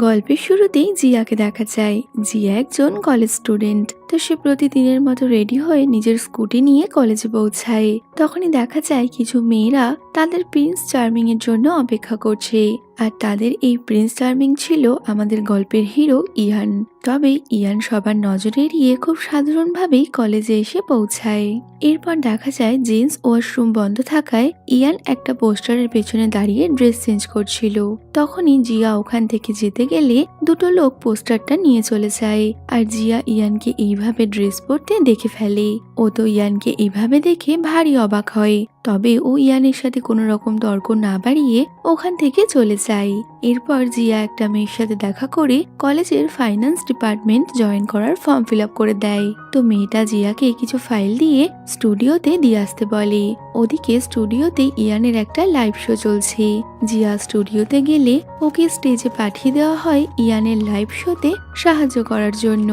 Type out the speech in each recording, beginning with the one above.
গল্পের শুরুতেই জিয়াকে দেখা যায়। জিয়া একজন কলেজ স্টুডেন্ট, তো সে প্রতিদিনের মতো রেডি হয়ে নিজের স্কুটি নিয়ে কলেজে পৌঁছায়। তখনই দেখা যায় কিছু মেয়েরা তাদের প্রিন্স চার্মিং এর জন্য অপেক্ষা করছে, আর তাদের এই প্রিন্স চার্মিং ছিল আমাদের গল্পের হিরো ইয়ান। তবে ইয়ান সবার নজর এড়িয়ে খুব সাধারণভাবেই কলেজে এসে পৌঁছায়। এরপর দেখা যায় জেন্টস ওয়াশরুম বন্ধ থাকায় ইয়ান একটা পোস্টারের পেছনে দাঁড়িয়ে ড্রেস চেঞ্জ করছিল। তখনই জিয়া ওখান থেকে যেতে গেলে দুটো লোক পোস্টারটা নিয়ে চলে যায়, আর জিয়া ইয়ানকে এইভাবে ড্রেস পরতে দেখে ফেলে। ও তো ইয়ানকে এইভাবে দেখে ভারী অবাক হয়, তবে ও ইয়ানের সাথে কোনো রকম তর্ক না বাড়িয়ে ওখান থেকে চলে যায়। এরপর জিয়া একটা মেয়ের সাথে দেখা করে কলেজের ফাইন্যান্স ডিপার্টমেন্ট জয়েন করার ফর্ম ফিল আপ করে দেয়। তো মেয়েটা জিয়াকে কিছু ফাইল দিয়ে স্টুডিওতে দিয়ে আসতে বলে। ওদিকে স্টুডিওতে ইয়ানের একটা লাইভ শো চলছে। জিয়া স্টুডিওতে গেলে ওকে স্টেজে পাঠিয়ে দেওয়া হয় ইয়ানের লাইভ শোতে সাহায্য করার জন্য।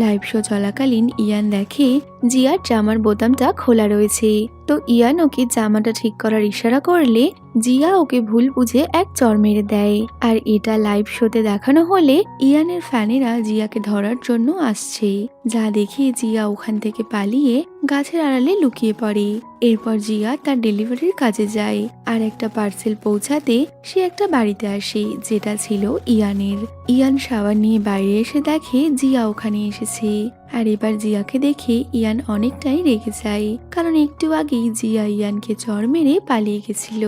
লাইভ শো চলাকালীন ইয়ান দেখে জিয়ার জামার বোতামটা খোলা রয়েছে। তো ইয়ান ওকে জামাটা ঠিক করার ইশারা করলে জিয়া ওকে ভুল বুঝে এক চড় মেরে দেয়। আর এটা লাইভ শোতে দেখানো হলে ইয়ানের ফ্যানেরা জিয়াকে ধরার জন্য আসছে, যা দেখে জিয়া ওখান থেকে পালিয়ে গাছের আড়ালে লুকিয়ে পড়ে। এরপর জিয়া তার ডেলিভারির কাজে যায়, আর একটা পার্সেল পৌঁছাতে সে একটা বাড়িতে আসে যেটা ছিল ইয়ানের। ইয়ান শাওয়ার নিয়ে বাইরে এসে দেখে জিয়া ওখানে এসেছে, আর এবার জিয়াকে দেখে ইয়ান অনেকটাই রেগে যায়, কারণ একটু আগেই জিয়া ইয়ানকে চড় মেরে পালিয়ে গেছিল।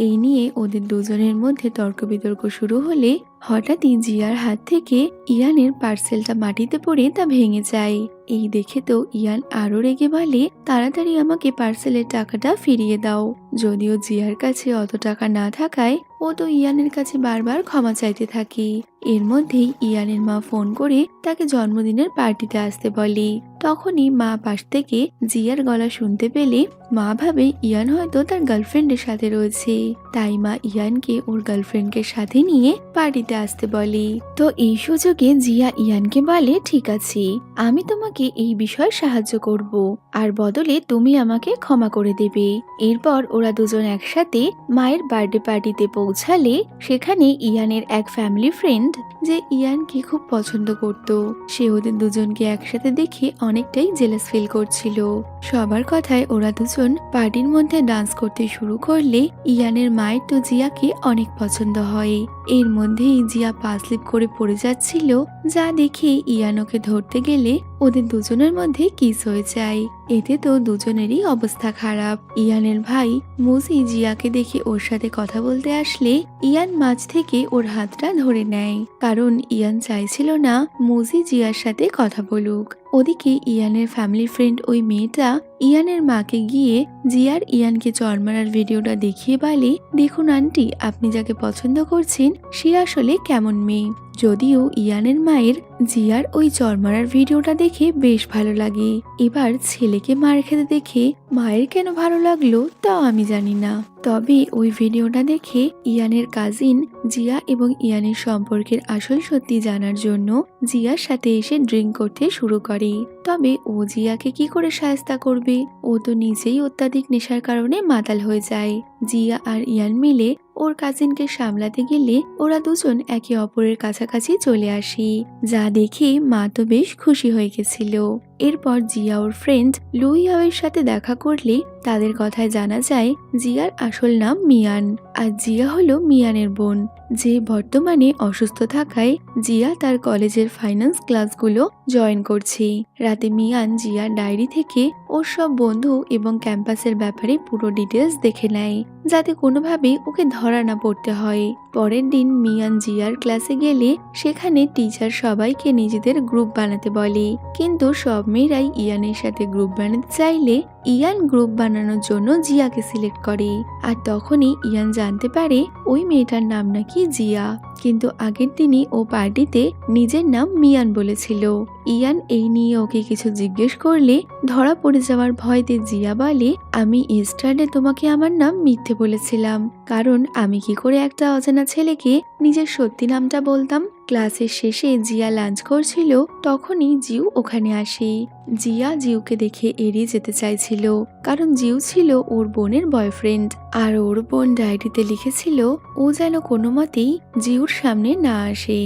এই নিয়ে ওদের দুজনের মধ্যে তর্ক বিতর্ক শুরু হলে হঠাৎই জিয়ার হাত থেকে ইয়ানের পার্সেলটা মাটিতে পড়ে তা ভেঙে যায়। এই দেখে তো ইয়ান আরো রেগে বলে, তাড়াতাড়ি আমাকে পার্সেলের টাকাটা ফিরিয়ে দাও। যদিও জিয়ার কাছে অত টাকা না থাকায় ও তো ইয়ানের কাছে বারবার ক্ষমা চাইতে থাকে। এর মধ্যেই ইয়ানের মা ফোন করে তাকে জন্মদিনের পার্টিতে আসতে বলে। তখনই মা পাশ থেকে জিয়ার গলা শুনতে পেলে মা ভাবে ইয়ান হয়তো তার গার্লফ্রেন্ডের সাথে রয়েছে, তাই মা ইয়ানকে ওর গার্লফ্রেন্ডকে সাথে নিয়ে পার্টিতে আসতে বলে। তো এই সুযোগে জিয়া ইয়ানকে বলে, ঠিক আছে, আমি তোমাকে এই বিষয়ে সাহায্য করব, আর বদলে তুমি আমাকে ক্ষমা করে দেবে। এরপর ওরা দুজন একসাথে মায়ের বার্থডে পার্টিতে পৌঁছালে সেখানে ইয়ানের এক ফ্যামিলি ফ্রেন্ড যে ইয়ানকে খুব পছন্দ করত, সে ওদের দুজনকে একসাথে দেখে অনেকটাই জেলাস ফিল করছিল। সবার কথায় ওরা দুজন পার্টির মধ্যে ডান্স করতে শুরু করলে ইয়ানের মায়ের তো জিয়াকে অনেক পছন্দ হয়। এর মধ্যেই জিয়া পা স্লিপ করে পড়ে যাচ্ছিল, যা দেখে ইয়ান ওকে ধরতে গেলে ওদের দুজনের মধ্যে কিস হয়ে যায়। এতে তো দুজনেরই অবস্থা খারাপ। ইয়ানের ভাই মুজি জিয়াকে দেখে ওর সাথে কথা বলতে আসলে ইয়ান মাঝ থেকে ওর হাতটা ধরে নেয়, কারণ ইয়ান চাইছিল না মুজি জিয়ার সাথে কথা বলুক। ওদিকে ইয়ানের ফ্যামিলি ফ্রেন্ড ওই মেয়েটা ইয়ানের মাকে গিয়ে জিয়ার ইয়ানকে চড় মারার ভিডিওটা দেখিয়ে বলে, দেখুন আন্টি, আপনি যাকে পছন্দ করছেন সে আসলে কেমন মেয়ে। যদিও ইয়ানের মায়ের জিয়ার ওই চড় মারার ভিডিওটা দেখে বেশ ভালো লাগে। এবার ছেলেকে মার খেতে দেখে মায়ের কেন ভালো লাগলো তাও আমি জানি না, তবে ওই ভিডিওটা দেখে ইয়ানের কাজিন জিয়া এবং ইয়ানের সম্পর্কের আসল সত্যি জানার জন্য জিয়ার সাথে এসে ড্রিঙ্ক করতে শুরু করে। তবে ও জিয়াকে কি করে সাহায্য করবে, ও তো নিজেই অত্যাধিক নেশার কারণে মাতাল হয়ে যায়। জিয়া আর ইয়ান মিলে ওর কাজিনকে সামলাতে গেলে ওরা দুজন একে অপরের কাছাকাছি চলে আসে, যা দেখে মা তো বেশ খুশি হয়ে গেছিল। এরপর জিয়া ওর ফ্রেন্ড লুইয়াওয়ের সাথে দেখা করলে তাদের কথায় জানা যায় জিয়ার আসল নাম মিয়ান, আর জিয়া হলো মিয়ানের বোন, যে বর্তমানে অসুস্থ থাকায় জিয়া তার কলেজের ফাইন্যান্স ক্লাসগুলো জয়েন করছে। রাতে মিয়ান জিয়ার ডায়েরি থেকে ওর সব বন্ধু এবং ক্যাম্পাসের ব্যাপারে পুরো ডিটেলস দেখে নেয়, যাতে কোনোভাবে ওকে ধরা না পড়তে হয়। পরের দিন মিয়ান জিয়ার ক্লাসে গেলে সেখানে টিচার সবাইকে নিজেদের গ্রুপ বানাতে বলে, কিন্তু সব মেয়েরাই ইয়ানের সাথে গ্রুপ বানাতে চাইলে ইয়ান গ্রুপ বানানোর জন্য জিয়াকে সিলেক্ট করে। আর তখনই ইয়ান জানতে পারে ওই মেয়েটার নাম নাকি জিয়া, কিন্তু আগের দিনই ও পার্টিতে নিজের নাম মিয়ান বলেছিল। ইয়ান এই নিয়ে ওকে কিছু জিজ্ঞেস করলে ধরা পড়ে যাওয়ার ভয়তে জিয়া বলে, আমি ইস্টারডে তোমাকে আমার নাম মিথ্যে বলেছিলাম, কারণ আমি কি করে একটা অজানা ছেলেকে নিজের সত্যি নামটা বলতাম। ক্লাসের শেষে জিয়া লাঞ্চ করছিল, তখনই জিউ ওখানে আসে। জিয়া জিউকে দেখে এড়িয়ে যেতে চাইছিল, কারণ জিউ ছিল ওর বোনের বয়ফ্রেন্ড, আর ওর বোন ডায়েরিতে লিখেছিল ও যেন কোনো মতেই জিউর সামনে না আসে।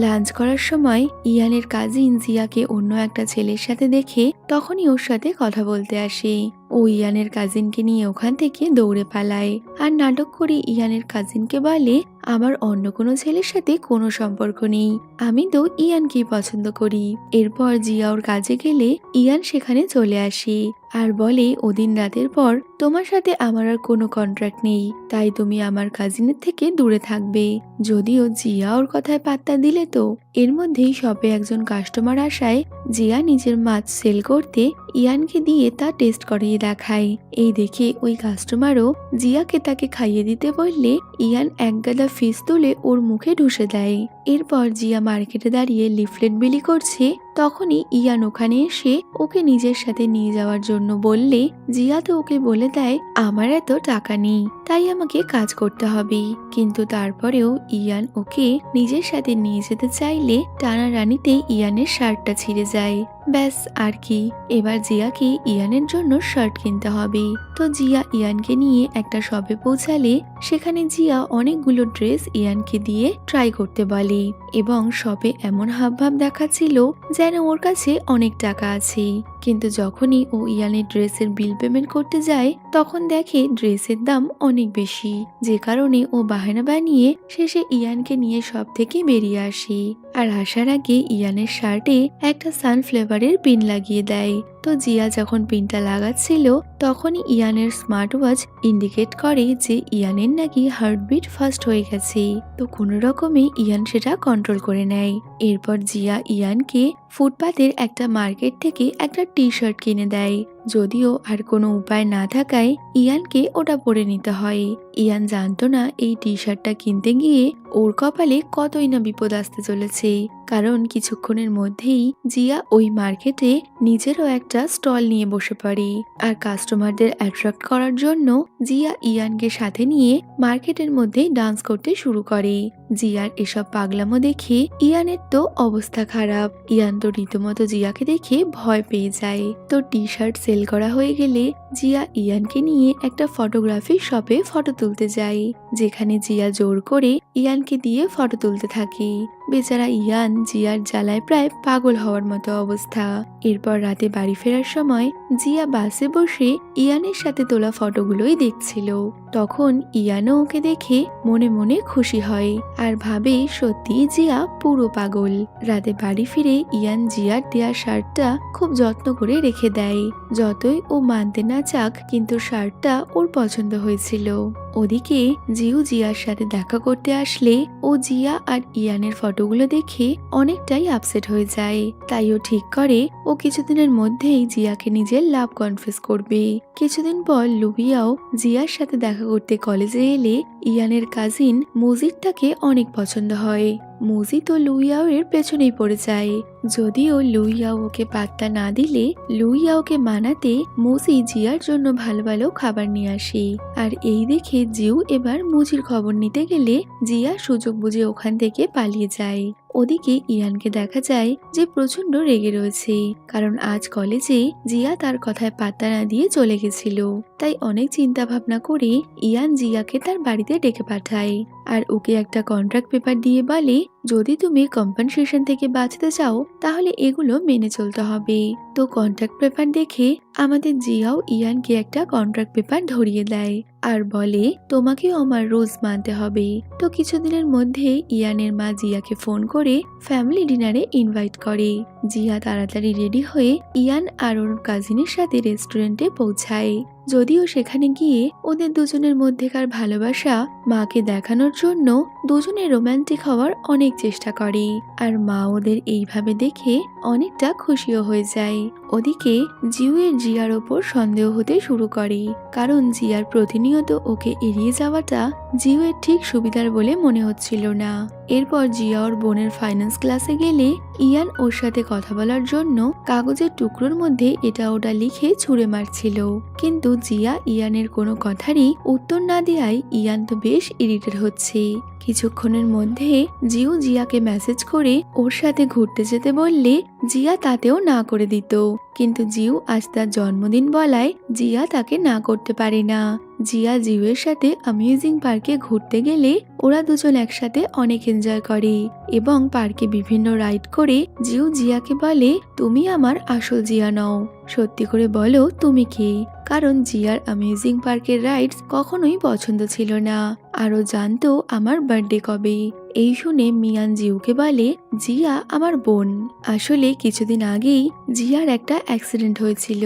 লাঞ্চ করার সময় ইয়ানের কাজিন জিয়াকে অন্য একটা ছেলের সাথে দেখে তখনই ওর সাথে কথা বলতে আসে। ও ইয়ানের কাজিনকে নিয়ে ওখান থেকে দৌড়ে পালায় আর নাটক করে ইয়ানের কাজিনকে বলে আমার অন্য কোনো ছেলের সাথে কোনো সম্পর্ক নেই, আমি তো ইয়ানকেই পছন্দ করি। এরপর জিয়া ওর কাজে গেলে ইয়ান সেখানে চলে আসে আর বলে ওদিন রাতের পর তোমার সাথে আমার আর কোনো কন্ট্রাক্ট নেই, তাই তুমি আমার কাজিনের থেকে দূরে থাকবে। যদিও জিয়া ওর কথায় পাত্তা দিলে তো এর মধ্যেই শপে একজন কাস্টমার আসায় জিয়া নিজের মাছ সেল করতে ইয়ানকে দিয়ে তা টেস্ট করিয়ে দেখায়। এই দেখে ওই কাস্টমারও জিয়াকে তাকে খাইয়ে দিতে বললে ইয়ান এক গাদা ফিস তুলে ওর মুখে ঢুসে দেয়। এরপর জিয়া মার্কেটে দাঁড়িয়ে লিফলেট বিলি করছে, তখনই ইয়ান ওখানে এসে ওকে নিজের সাথে নিয়ে যাওয়ার জন্য বললে জিয়া তো ওকে বলে দেয় আমার এত টাকা নেই, তাই আমাকে কাজ করতে হবে। কিন্তু তারপরেও ইয়ান ওকে নিজের সাথে নিয়ে যেতে চাইলে টানারানিতে ইয়ানের শার্টটা ছিঁড়ে যায়। ব্যাস আর কি, এবার জিয়াকে ইয়ানের জন্য শার্ট কিনতে হবে। তো জিয়া ইয়ানকে নিয়ে একটা শপে পৌঁছালে সেখানে জিয়া অনেকগুলো ড্রেস ইয়ানকে দিয়ে ট্রাই করতে বলে এবং শপে এমন হাবভাব দেখাচ্ছিল যেন ওর কাছে অনেক টাকা আছে। কিন্তু যখনই ও ইয়ানের ড্রেসের বিল পেমেন্ট করতে যায় তখন দেখে ড্রেসের দাম অনেক বেশি, যে কারণে ও বাহানা বানিয়ে শেষে ইয়ানকে নিয়ে শপ থেকে বেরিয়ে আসে। আর আসার আগে ইয়ানের শার্টে একটা সানফ্লেভারের পিন লাগিয়ে দেয়। তো জিয়া যখন পিনটা লাগাচ্ছিল তখনই ইয়ানের স্মার্ট ওয়াচ ইন্ডিকেট করে যে ইয়ানের নাকি হার্টবিট ফাস্ট হয়ে গেছে। তো কোনো রকমে ইয়ান সেটা কন্ট্রোল করে নেয়। এরপর জিয়া ইয়ানকে ফুটপাতের একটা মার্কেট থেকে একটা টি শার্ট কিনে দেয়, যদিও আর কোনো উপায় না থাকায় ইয়ানকে ওটা পরে নিতে হয়। ইয়ান জানতো না এই টি শার্টটা কিনতে গিয়ে ওর কপালে কতই না বিপদ আসতে চলেছে, কারণ কিছুক্ষণের মধ্যেই জিয়া ওই মার্কেটে নিজেরও একটা স্টল নিয়ে বসে পড়ে। আর কাস্টমারদের অ্যাট্রাক্ট করার জন্য জিয়া ইয়ানকে সাথে নিয়ে মার্কেটের মধ্যে ডান্স করতে শুরু করে। জিয়ার এসব পাগলামো দেখে ইয়ানের তো অবস্থা খারাপ। ইয়ান তো রীতিমতো জিয়াকে দেখে ভয় পেয়ে যায়। তো টি শার্ট সেল করা হয়ে গেলে জিয়া ইয়ানকে নিয়ে একটা ফটোগ্রাফি শপে ফটো তুলতে যায়, যেখানে জিয়া জোর করে ইয়ানকে দিয়ে ফটো তুলতে থাকে। বেচারা ইয়ান জিয়ার জ্বালায় প্রায় পাগল হওয়ার মতো অবস্থা। এরপর রাতে বাড়ি ফেরার সময় জিয়া বাসে বসে ইয়ানের সাথে তোলা ফটোগুলোই দেখছিল। তখন ইয়ানও ওকে দেখে মনে মনে খুশি হয় আর ভাবে সত্যি জিয়া পুরো পাগল। রাতে বাড়ি ফিরে ইয়ান জিয়ার দেয়া শার্টটা খুব যত্ন করে রেখে দেয়। যতই ও মানতে না চাক, কিন্তু শার্টটা ওর পছন্দ হয়েছিল। ওদিকে জিউ জিয়ার সাথে দেখা করতে আসলে ও জিয়া আর ইয়ানের ফটোগুলো দেখে অনেকটাই আপসেট হয়ে যায়। তাই ও ঠিক করে ও কিছুদিনের মধ্যেই জিয়াকে নিজের লাভ কনফেস করবে। কিছুদিন পর লুবিয়াও জিয়ার সাথে দেখা করতে কলেজে এলে ইয়ানের কাজিন মুজিদটাকে অনেক পছন্দ হয়। মুজি তো লুইয়াও এর পেছনেই পড়ে যায়। যদিও লুইয়াও ওকে পাত্তা না দিলে লুইয়াওকে মানাতে মুজি জিয়ার জন্য ভালো ভালো খাবার নিয়ে আসে। আর এই দেখে জিউ এবার মুজির খবর নিতে গেলে জিয়া সুযোগ বুঝে ওখান থেকে পালিয়ে যায়। ওদিকে ইয়ানকে দেখা যায় যে প্রচন্ড রেগে রয়েছে, কারণ আজ কলেজে জিয়া তার কথায় পাত্তা না দিয়ে চলে গেছিল। তাই অনেক চিন্তা ভাবনা করে ইয়ান জিয়াকে তার বাড়িতে ডেকে পাঠায় আর ওকে একটা কন্ট্রাক্ট পেপার দিয়ে বলে যদি তুমি কম্পেনসেশন থেকে বাঁচতে চাও তাহলে এগুলো মেনে চলতে হবে। তো কন্ট্রাক্ট পেপার দেখে আমাদের জিয়াও ইয়ানকে একটা কন্ট্রাক্ট পেপার ধরিয়ে দেয় আর বলে তোমাকেও আমার রুলস মানতে হবে। তো কিছুদিনের মধ্যে ইয়ানের মা জিয়াকে ফোন করে ফ্যামিলি ডিনারে ইনভাইট করে। জিয়া তাড়াতাড়ি রেডি হয়ে ইয়ান আর ওর কাজিনের সাথে রেস্টুরেন্টে পৌঁছায়। যদিও সেখানে গিয়ে ওদের দুজনের মধ্যেকার ভালোবাসা মাকে দেখানোর জন্য দুজনে রোমান্টিক হওয়ার অনেক চেষ্টা করে, আর মা ওদের এইভাবে দেখে অনেকটা খুশিও হয়ে যায়। ওদিকে জিউয়ের জিয়ার ওপর সন্দেহ হতে শুরু করে, কারণ জিয়ার প্রতিনিয়ত ওকে এড়িয়ে যাওয়াটা জিউয়ের ঠিক সুবিধার বলে মনে হচ্ছিল না। এরপর জিয়া ওর বোনের ফাইন্যান্স ক্লাসে গেলে ইয়ান ওর সাথে কথা বলার জন্য কাগজের টুকরোর মধ্যে এটা ওটা লিখে ছুঁড়ে মারছিল, কিন্তু জিয়া ইয়ানের কোনো কথারই উত্তর না দেওয়ায় ইয়ান তো বেশ ইরিটেট হচ্ছে। কিছুক্ষণের মধ্যে জিউ জিয়াকে মেসেজ করে ওর সাথে ঘুরতে যেতে বললে জিয়া তাতেও না করে দিত, কিন্তু জিউ আজ তার জন্মদিন বলায় জিয়া তাকে না করতে পারে না। জিয়া জিউয়ের সাথে অ্যামিউজিং পার্কে ঘুরতে গেলে ওরা দুজন একসাথে অনেক এনজয় করে এবং পার্কে বিভিন্ন রাইড করে জিউ জিয়াকে বলে, তুমি আমার আসল জিয়া নও, সত্যি করে বলো তুমি কে। কারণ জিয়ার অ্যামিউজিং পার্কের রাইডস কখনোই পছন্দ ছিল না, আরও জানতো আমার বার্থডে কবে। এই শুনে মিয়ান জিউকে বলে, জিয়া আমার বোন। আসলে কিছুদিন আগেই জিয়ার একটা অ্যাক্সিডেন্ট হয়েছিল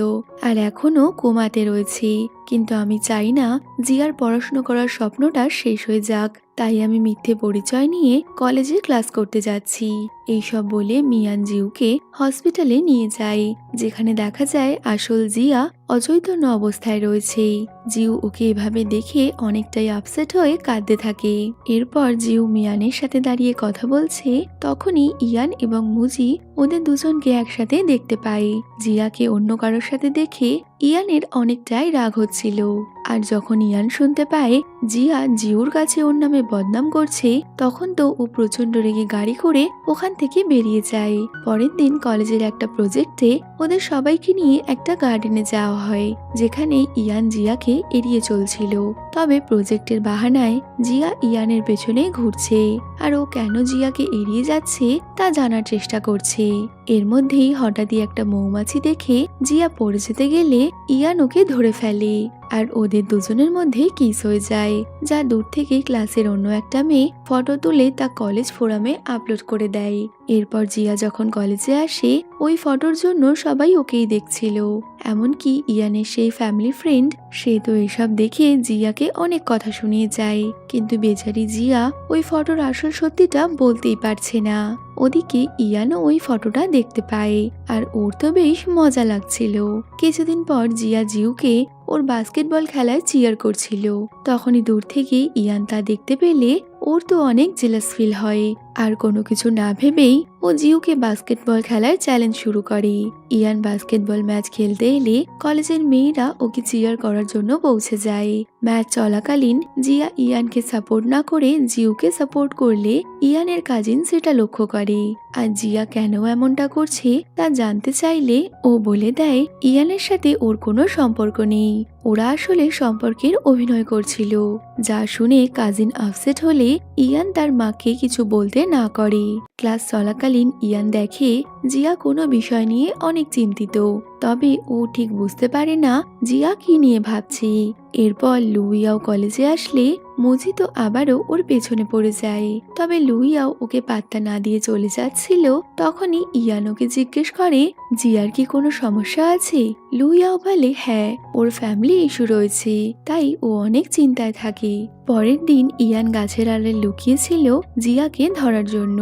আর এখনো কোমাতে রয়েছে, কিন্তু আমি চাই না জিয়ার পড়াশোনা করার স্বপ্নটা শেষ হয়ে যাক, তাই আমি মিথ্যে পরিচয় নিয়ে কলেজে ক্লাস করতে যাচ্ছি। এইসব বলে মিয়ান জিউকে হসপিটালে নিয়ে যায়, যেখানে দেখা যায় আসল জিয়া অচৈতন্য অবস্থায় রয়েছে। জিউ ওকে এভাবে দেখে অনেকটাই আপসেট হয়ে কাঁদতে থাকে। এরপর জিউ মিয়ানের সাথে দাঁড়িয়ে কথা বলছে, তখনই ইয়ান এবং মুজি ওদের দুজনকে একসাথে দেখতে পায়। জিয়াকে অন্য কারোর সাথে দেখে ইয়ানের অনেকটাই রাগ হচ্ছিল, আর যখন ইয়ান শুনতে পায় জিয়া জিউর কাছে ওর নামে বদনাম করছে, তখন তো ও প্রচন্ড রেগে গাড়ি করে ওখান থেকে বেরিয়ে যায়। পরের দিন কলেজের একটা প্রজেক্টে ওদের সবাইকে নিয়ে একটা গার্ডেনে যাওয়া হয়, যেখানে ইয়ান জিয়াকে এড়িয়ে চলছিল। তবে প্রজেক্টের বাহানায় জিয়া ইয়ানের পেছনে ঘুরছে, আর ও কেন জিয়াকে এড়িয়ে যাচ্ছে তা জানার চেষ্টা করছে। এর মধ্যেই হঠাৎই একটা মৌমাছি দেখে জিয়া পড়ে যেতে গেলে ইয়ান ওকে ধরে ফেলে, আর ওদের দুজনের মধ্যে কিস হয়ে যায়, যা দূর থেকে ক্লাসের অন্য একটা মেয়ে ফটো তুলে তা কলেজ ফোরামে আপলোড করে দেয়। এরপর জিয়া যখন কলেজে আসে ওই ফটোর জন্য সবাই ওকেই দেখছিল, এমনকি ইয়ানের সেই ফ্যামিলি ফ্রেন্ড সে তো এসব দেখে জিয়াকে অনেক কথা শুনিয়ে যায়, কিন্তু বেচারি জিয়া ওই ফটোর আসল সত্যিটা বলতেই পারছে না। ওদিকে ইয়ানও ওই ফটোটা দেখতে পায়, আর ওর তো বেশ মজা লাগছিল। কিছুদিন পর জিয়া জিউকে ওর বাস্কেটবল খেলায় চিয়ার করছিল, তখনই দূর থেকে ইয়ান তা দেখতে পেলে ওর তো অনেক জেলাস ফিল হয়, আর কোনো কিছু না ভেবেই ও জিউকে বাস্কেটবল খেলার চ্যালেঞ্জ শুরু করে। ইয়ান বাস্কেটবল ম্যাচ খেলতে এলে কলেজের মেয়েরা ওকে চিয়ার করার জন্য পৌঁছে যায়। ম্যাচ চলাকালীন জিয়া ইয়ানকে সাপোর্ট না করে জিউকে সাপোর্ট করলে ইয়ানের কাজিন সেটা লক্ষ্য করে, আর জিয়া কেন এমনটা করছে তা জানতে চাইলে ও বলে দেয় ইয়ানের সাথে ওর কোনো সম্পর্ক নেই, ওরা আসলে সম্পর্কের অভিনয় করছিল। যা শুনে কাজিন আপসেট হলে ইয়ান তার মাকে কিছু বলতে না করে। ক্লাস চলাকালীন ইয়ান দেখে জিয়া কোনো বিষয় নিয়ে অনেক চিন্তিত, তবে ও ঠিক বুঝতে পারে না জিয়া কি নিয়ে ভাবছে। এরপর লুইয়াও কলেজে আসলে মুজি তো আবারও ওর পেছনে পড়ে যায়, তবে লুইয়াও ওকে পাত্তা না দিয়ে চলে যাচ্ছিল। তখনই ইয়ান ওকে জিজ্ঞেস করে, জিয়ার কি কোনো সমস্যা আছে? লুইয়াও বলে হ্যাঁ, ওর ফ্যামিলি ইস্যু রয়েছে, তাই ও অনেক চিন্তায় থাকে। পরের দিন ইয়ান গাছের আড়ালে লুকিয়েছিল জিয়াকে ধরার জন্য,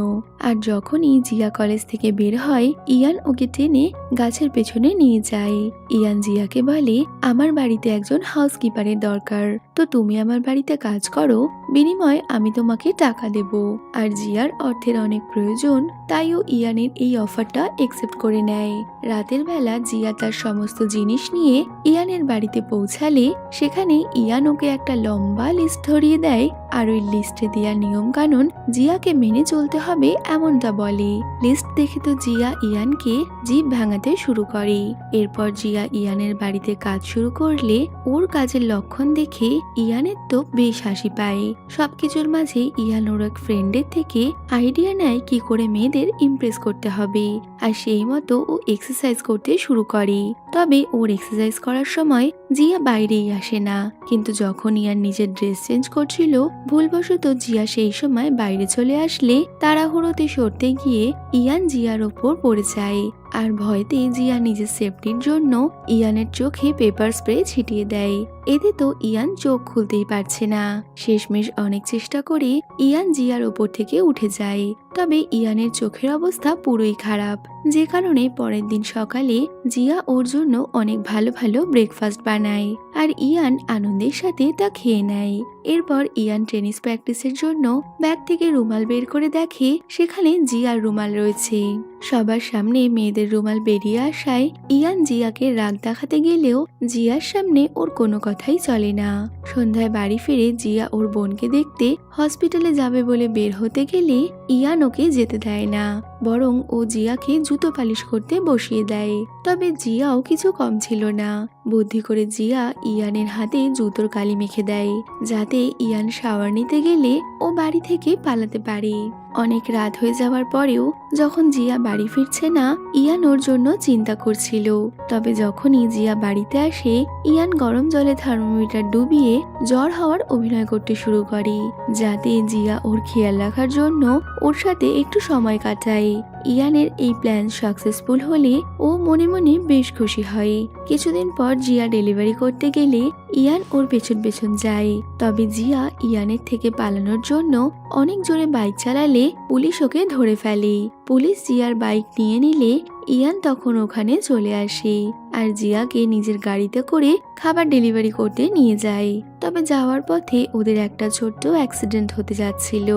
আর যখনই জিয়া কলেজ থেকে বের হয় ইয়ান ওকে টেনে গাছের পেছনে নিয়ে যায়। ইয়ান জিয়াকে বলে, আমার বাড়িতে একজন হাউসকিপারের দরকার, তো তুমি আমার বাড়িতে কাজ করো, বিনিময়ে আমি তোমাকে টাকা দেব। আর জিয়ার অর্থের অনেক প্রয়োজন, তাই ও ইয়ানের এই অফারটা একসেপ্ট করে নেয়। রাতের বেলা জিয়া তার সমস্ত জিনিস নিয়ে ইয়ানের বাড়িতে পৌঁছালে সেখানে ইয়ান ওকে একটা লম্বা লিস্ট ধরিয়ে দেয়, আর ওই লিস্টে দেওয়া নিয়ম কানুন জিয়াকে মেনে চলতে হবে এমনটা বলে। লিস্ট দেখে তো জিয়া ইয়ানকে জিভ ভাঙাতে শুরু করে। এরপর জিয়া ইয়ানের বাড়িতে কাজ শুরু করলে ওর কাজের লক্ষণ দেখে ইয়ানের তো বেশ হাসি পায়। সবকিছুর মাঝে ইয়ান ওর এক ফ্রেন্ডের থেকে আইডিয়া নেয় কি করে মেয়েদের ইমপ্রেস করতে হবে, আর সেই মতো ও এক্সারসাইজ করতে শুরু করে। তবে ওর এক্সারসাইজ করার সময় জিয়া বাইরেই আসে না, কিন্তু যখন ইয়ান নিজের ড্রেস চেঞ্জ করছিল ভুলবশত জিয়া সেই সময় বাইরে চলে আসলে তাড়াহুড়োতে সরতে গিয়ে ইয়ান জিয়ার ওপর পড়ে যায়, আর ভয়তে জিয়া নিজের সেফটির জন্য ইয়ানের চোখে পেপার স্প্রে ছিটিয়ে দেয়। এতে তো ইয়ান চোখ খুলতেই পারছে না। শেষমেশ অনেক চেষ্টা করে ইয়ান জিয়ার ওপর থেকে উঠে যায়, তবে ইয়ানের চোখের অবস্থা পুরোই খারাপ, যে কারণে পরের দিন সকালে জিয়া ওর জন্য অনেক ভালো ভালো ব্রেকফাস্ট বানায়, আর ইয়ান আনন্দের সাথে তা খেয়ে নেয়। এরপর ইয়ান টেনিস প্র্যাকটিসের জন্য ব্যাগ থেকে রুমাল বের করে দেখে সেখানে জিয়ার রুমাল রয়েছে। সবার সামনে মেয়েদের রুমাল বেরিয়ে আসায় ইয়ান জিয়াকে রাগ দেখাতে গেলেও জিয়ার সামনে ওর কোনো কথাই চলে না। সন্ধ্যায় বাড়ি ফিরে জিয়া ওর বোনকে দেখতে হসপিটালে যাবে বলে বের হতে গেলে ইয়ান ওকে যেতে দেয় না, বরং ও জিয়াকে জুতো পালিশ করতে বসিয়ে দেয়। তবে জিয়াও কিছু কম ছিল না, বুদ্ধি করে জিয়া ইয়ানের হাতে জুতোর কালি মেখে দেয় যাতে ইয়ান শাওয়ার নিতে গেলে ও বাড়ি থেকে পালাতে পারে। অনেক রাত হয়ে যাওয়ার পরেও যখন জিয়া বাড়ি ফিরছে না, ইয়ান ওর জন্য চিন্তা করছিল। তবে যখনই জিয়া বাড়িতে আসে, ইয়ান গরম জলে থার্মোমিটার ডুবিয়ে জ্বর হওয়ার অভিনয় করতে শুরু করে যাতে জিয়া ওর খেয়াল রাখার জন্য ওর সাথে একটু সময় কাটায়। ইয়ানের এই প্ল্যান সাকসেসফুল হলে ও মনে মনে বেশ খুশি হয়। কিছুদিন পর জিয়া ডেলিভারি করতে গেলে ইয়ান ওর পেছন পেছন যায়। তবে জিয়া ইয়ানের থেকে পালানোর জন্য অনেক জোরে বাইক চালালে পুলিশ ওকে ধরে ফেলে। পুলিশ জিয়ার বাইক নিয়ে নিলে ইয়ান তখন ওখানে চলে আসে আর জিয়াকে নিজের গাড়িতে করে খাবার ডেলিভারি করতে নিয়ে যায়। তবে যাওয়ার পথে ওদের একটা ছোট্ট অ্যাক্সিডেন্ট হতে যাচ্ছিল,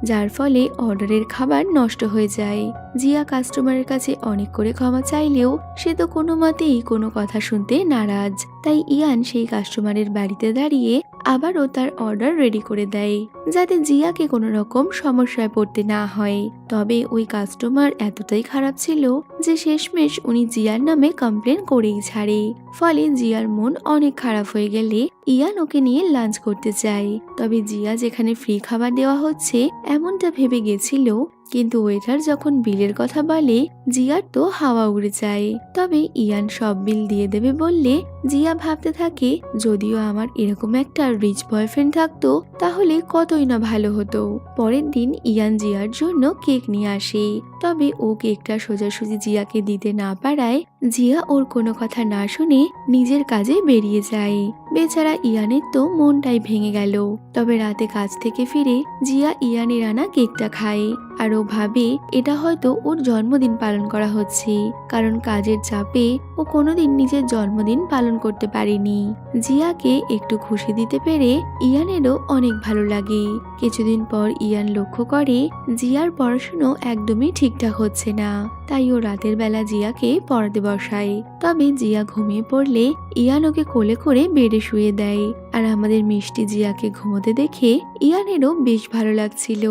যার ফলে অর্ডারের খাবার নষ্ট হয়ে যায়। জিয়া কাস্টমারের কাছে অনেক করে ক্ষমা চাইলেও সে তো কোনো মতেই কোনো কথা শুনতে নারাজ। তাই ইয়ান সেই কাস্টমারের বাড়িতে দাঁড়িয়ে আবারও তার অর্ডার রেডি করে দেয় যাতে জিয়াকে কোনো রকম সমস্যায় পড়তে না হয়। তবে ওই কাস্টমার এতটাই খারাপ ছিল যে শেষমেশ উনি জিয়ার নামে কমপ্লেন করেই ছাড়ে। ফলে জিয়ার মন অনেক খারাপ হয়ে গেলে ইয়ান ওকে নিয়ে লাঞ্চ করতে চায়। তবে জিয়া যেখানে ফ্রি খাবার দেওয়া হচ্ছে এমনটা ভেবে গেছিল, কিন্তু ওয়েটার যখন বিলের কথা বলে জিয়ার তো হাওয়া উড়ে যায়। তবে ইয়ান সব বিল দিয়ে দেবে বললে জিয়া ভাবতে থাকে, যদিও আমার এরকম একটা রিচ বয়ফ্রেন্ড থাকতো তাহলে কতই না ভালো হতো। পরের দিন ইয়ান জিয়ার জন্য কেক নিয়ে আসে, তবে ও কেকটা সোজাসুজি জিয়াকে দিতে না পারায় জিয়া ওর কোনো কথা না শুনে নিজের কাজে বেরিয়ে যায়। বেচারা ইয়ানের তো মনটাই ভেঙে গেল। তবে রাতে কাজ থেকে ফিরে জিয়া ইয়ানের আনা কেকটা খায় আর ও ভাবে এটা হয়তো ওর জন্মদিন পালন করা হচ্ছে, কারণ কাজের চাপে ও কোনোদিন নিজের জন্মদিন পালন করতে পারেনি। জিয়াকে একটু খুশি দিতে পেরে ইয়ানেরও অনেক ভালো লাগে। কিছুদিন পর ইয়ান লক্ষ্য করে জিয়ার পড়াশুনো একদমই ঠিকঠাক হচ্ছে না, তাই ও রাতের বেলা জিয়াকে পড়াতে বসায়। তবে জিয়া ঘুমিয়ে পড়লে ইয়ান ওকে কোলে করে বেডে শুয়ে দেয় আর আমাদের মিষ্টি জিয়াকে ঘুমোতে দেখে ইয়ানেরও বেশ ভালো লাগছিল।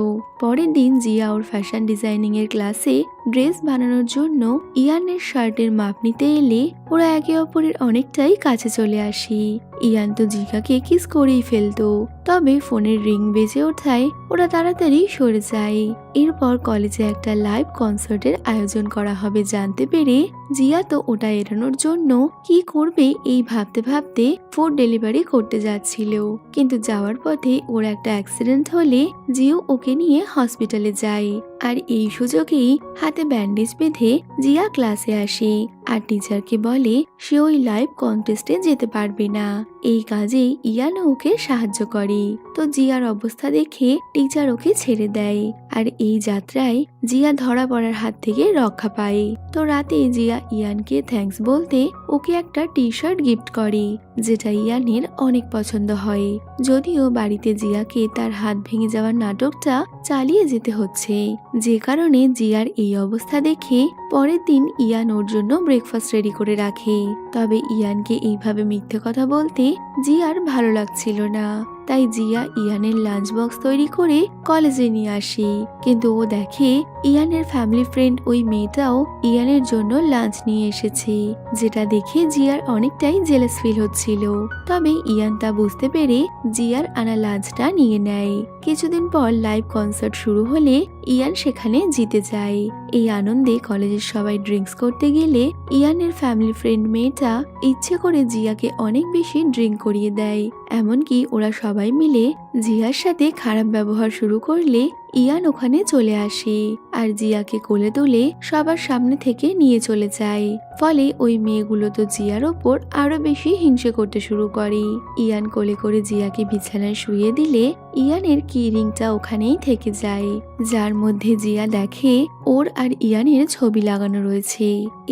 পরের দিন জিয়া ওর ফ্যাশন ডিজাইনিং এর ক্লাসে ড্রেস বানানোর জন্য ইয়ানের শার্টের মাপ নিতে এলে ওরা একে অপরের অনেকটাই কাছে চলে আসে। ইয়ান তো জিয়াকে কিস করেই ফেলতো, তবে ফোনের রিং বেজে ওঠায় ওরা তাড়াতাড়ি সরে যায়। এরপর কলেজে একটা লাইভ কনসার্টের আয়োজন করা হবে জানতে পেরে জিয়া তো ওটা এড়ানোর জন্য কি করবে এই ভাবতে ভাবতে ফুড ডেলিভারি করতে যাচ্ছিল, কিন্তু যাওয়ার পথে ওর একটা অ্যাক্সিডেন্ট হলে জিও ওকে নিয়ে হসপিটালে যায়। আর এই সুযোগেই হাতে ব্যান্ডেজ বেঁধে জিয়া ক্লাসে আসে আর টিচারকে বলে সে ওই লাইভ কন্টেস্টে যেতে পারবে না। এই কাজে ইয়ান ওকে সাহায্য করে। তো জিয়ার অবস্থা দেখে টিচার ওকে ছেড়ে দেয় আর এই যাত্রায় জিয়া ধরা পড়ার হাত থেকে রক্ষা পায়। তো রাতে জিয়া ইয়ানকে থ্যাঙ্কস বলতে ওকে একটা টি শার্ট গিফট করে, যেটা ইয়ানের অনেক পছন্দ হয়। যদিও বাড়িতে জিয়াকে তার হাত ভেঙে যাওয়ার নাটকটা চালিয়ে যেতে হচ্ছে, যে কারণে জিয়ার এই অবস্থা দেখে পরের দিন ইয়ান ওর জন্য ব্রেকফাস্ট রেডি করে রাখে। তবে ইয়ানকে এইভাবে মিথ্যে কথা বলতে জিয়ার ভালো লাগছিল না, তাই জিয়া ইয়ানের লাঞ্চ বক্স তৈরি করে কলেজে নিয়ে আসে। কিন্তু ও দেখে ইয়ানের ফ্যামিলি ফ্রেন্ড ওই মেয়েটাও ইয়ানের জন্য লাঞ্চ নিয়ে এসেছে, যেটা দেখে জিয়ার অনেকটাই জেলাস ফিল হচ্ছিল। তবে ইয়ান তা বুঝতে পেরে জিয়ার আনা লাঞ্চটা নিয়ে নেয়। কিছুদিন পর লাইভ কনসার্ট শুরু হলে ইয়ান সেখানে জিতে যায়। এই আনন্দে কলেজের সবাই ড্রিঙ্কস করতে গেলে ইয়ানের ফ্যামিলি ফ্রেন্ড মেয়েটা ইচ্ছে করে জিয়াকে অনেক বেশি ড্রিঙ্ক করিয়ে দেয়। এমনকি ওরা সবাই মিলে জিয়ার সাথে খারাপ ব্যবহার শুরু করলে ইয়ান ওখানে চলে আসে আর জিয়াকে কোলে তুলে সবার সামনে থেকে নিয়ে চলে যায়। ফলে ওই মেয়েগুলো তো জিয়ার ওপর আরো বেশি হিংসে করতে শুরু করে। ইয়ান কোলে করে জিয়াকে বিছানায় শুয়ে দিলে ইয়ানের কি রিংটা ওখানেই থেকে যায়, যার মধ্যে জিয়া দেখে ওর আর ইয়ানের ছবি লাগানো রয়েছে।